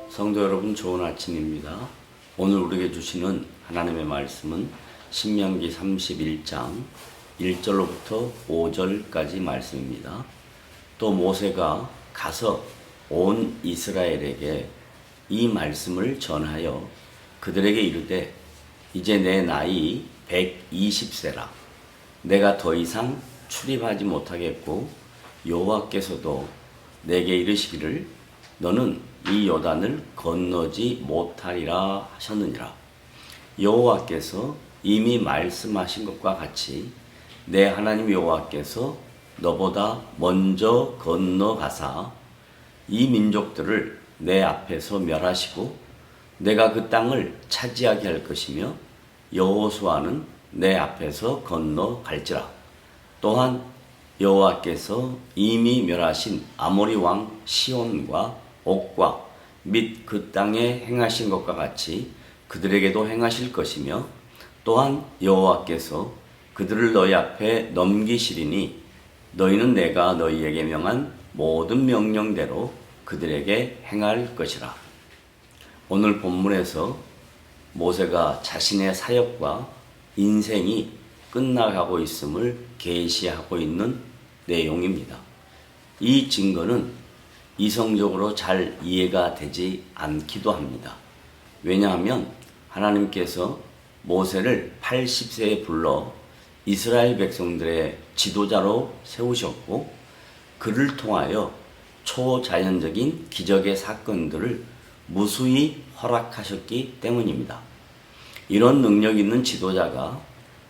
성도 여러분, 좋은 아침입니다. 오늘 우리에게 주시는 하나님의 말씀은 신명기 31장 1절로부터 5절까지 말씀입니다. 또 모세가 가서 온 이스라엘에게 이 말씀을 전하여 그들에게 이르되, 이제 내 나이 120세라. 내가 더 이상 출입하지 못하겠고 여호와께서도 내게 이르시기를 너는 이 요단을 건너지 못하리라 하셨느니라. 여호와께서 이미 말씀하신 것과 같이 내 하나님 여호와께서 너보다 먼저 건너가사 이 민족들을 내 앞에서 멸하시고 내가 그 땅을 차지하게 할 것이며 여호수아는 내 앞에서 건너갈지라. 또한 여호와께서 이미 멸하신 아모리 왕 시온과 옥과 및 그 땅에 행하신 것과 같이 그들에게도 행하실 것이며, 또한 여호와께서 그들을 너희 앞에 넘기시리니 너희는 내가 너희에게 명한 모든 명령대로 그들에게 행할 것이라. 오늘 본문에서 모세가 자신의 사역과 인생이 끝나가고 있음을 계시하고 있는 내용입니다. 이 증거는 이성적으로 잘 이해가 되지 않기도 합니다. 왜냐하면 하나님께서 모세를 80세에 불러 이스라엘 백성들의 지도자로 세우셨고 그를 통하여 초자연적인 기적의 사건들을 무수히 허락하셨기 때문입니다. 이런 능력 있는 지도자가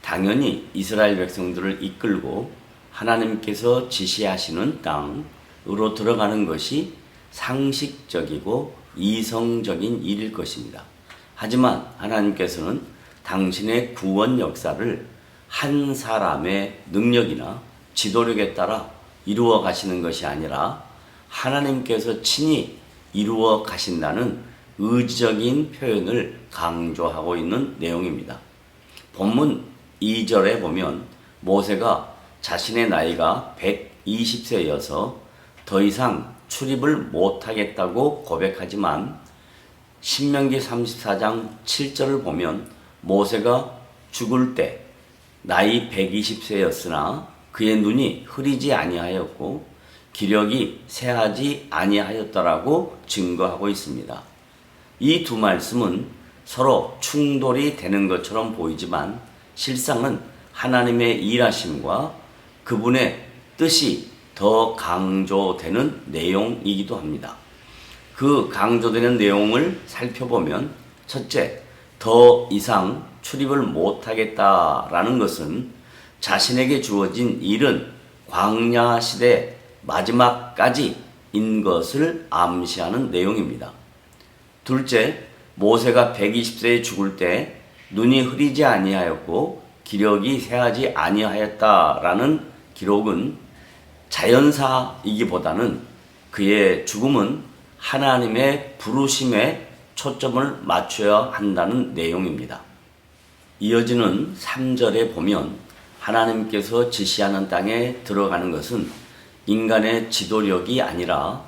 당연히 이스라엘 백성들을 이끌고 하나님께서 지시하시는 땅으로 들어가는 것이 상식적이고 이성적인 일일 것입니다. 하지만 하나님께서는 당신의 구원 역사를 한 사람의 능력이나 지도력에 따라 이루어 가시는 것이 아니라 하나님께서 친히 이루어 가신다는 의지적인 표현을 강조하고 있는 내용입니다. 본문 2절에 보면 모세가 자신의 나이가 120세여서 더 이상 출입을 못하겠다고 고백하지만 신명기 34장 7절을 보면 모세가 죽을 때 나이 120세였으나 그의 눈이 흐리지 아니하였고 기력이 쇠하지 아니하였더라고 증거하고 있습니다. 이 두 말씀은 서로 충돌이 되는 것처럼 보이지만 실상은 하나님의 일하심과 그분의 뜻이 더 강조되는 내용이기도 합니다. 그 강조되는 내용을 살펴보면, 첫째, 더 이상 출입을 못하겠다라는 것은 자신에게 주어진 일은 광야 시대 마지막까지인 것을 암시하는 내용입니다. 둘째, 모세가 120세에 죽을 때 눈이 흐리지 아니하였고 기력이 쇠하지 아니하였다라는 기록은 자연사이기보다는 그의 죽음은 하나님의 부르심에 초점을 맞춰야 한다는 내용입니다. 이어지는 3절에 보면 하나님께서 지시하는 땅에 들어가는 것은 인간의 지도력이 아니라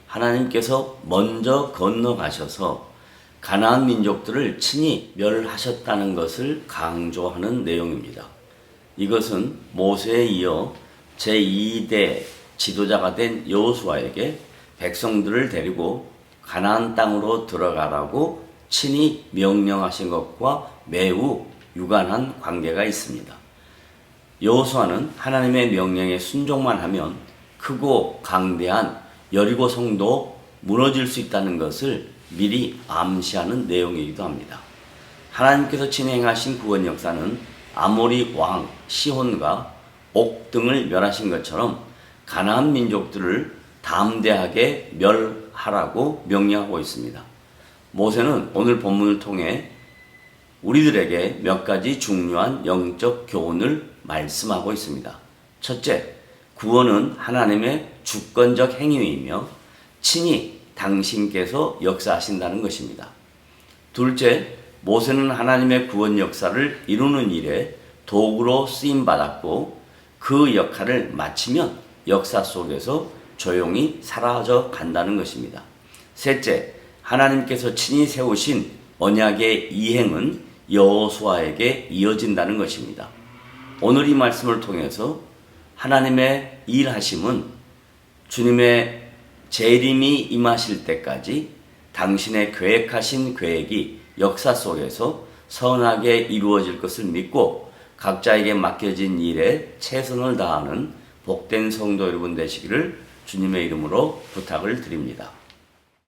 하나님께서 먼저 건너가셔서 가나안 민족들을 친히 멸하셨다는 것을 강조하는 내용입니다. 이것은 모세에 이어 제2대 지도자가 된 여호수아에게 백성들을 데리고 가나안 땅으로 들어가라고 친히 명령하신 것과 매우 유관한 관계가 있습니다. 여호수아는 하나님의 명령에 순종만 하면 크고 강대한 여리고 성도 무너질 수 있다는 것을 미리 암시하는 내용이기도 합니다. 하나님께서 진행하신 구원 역사는 아모리 왕 시혼과 옥 등을 멸하신 것처럼 가나안 민족들을 담대하게 멸하라고 명령하고 있습니다. 모세는 오늘 본문을 통해 우리들에게 몇 가지 중요한 영적 교훈을 말씀하고 있습니다. 첫째, 구원은 하나님의 주권적 행위이며 친히 당신께서 역사하신다는 것입니다. 둘째, 모세는 하나님의 구원 역사를 이루는 일에 도구로 쓰임받았고 그 역할을 마치면 역사 속에서 조용히 사라져 간다는 것입니다. 셋째, 하나님께서 친히 세우신 언약의 이행은 여호수아에게 이어진다는 것입니다. 오늘 이 말씀을 통해서 하나님의 일하심은 주님의 재림이 임하실 때까지 당신의 계획하신 계획이 역사 속에서 선하게 이루어질 것을 믿고 각자에게 맡겨진 일에 최선을 다하는 복된 성도 여러분 되시기를 주님의 이름으로 부탁을 드립니다.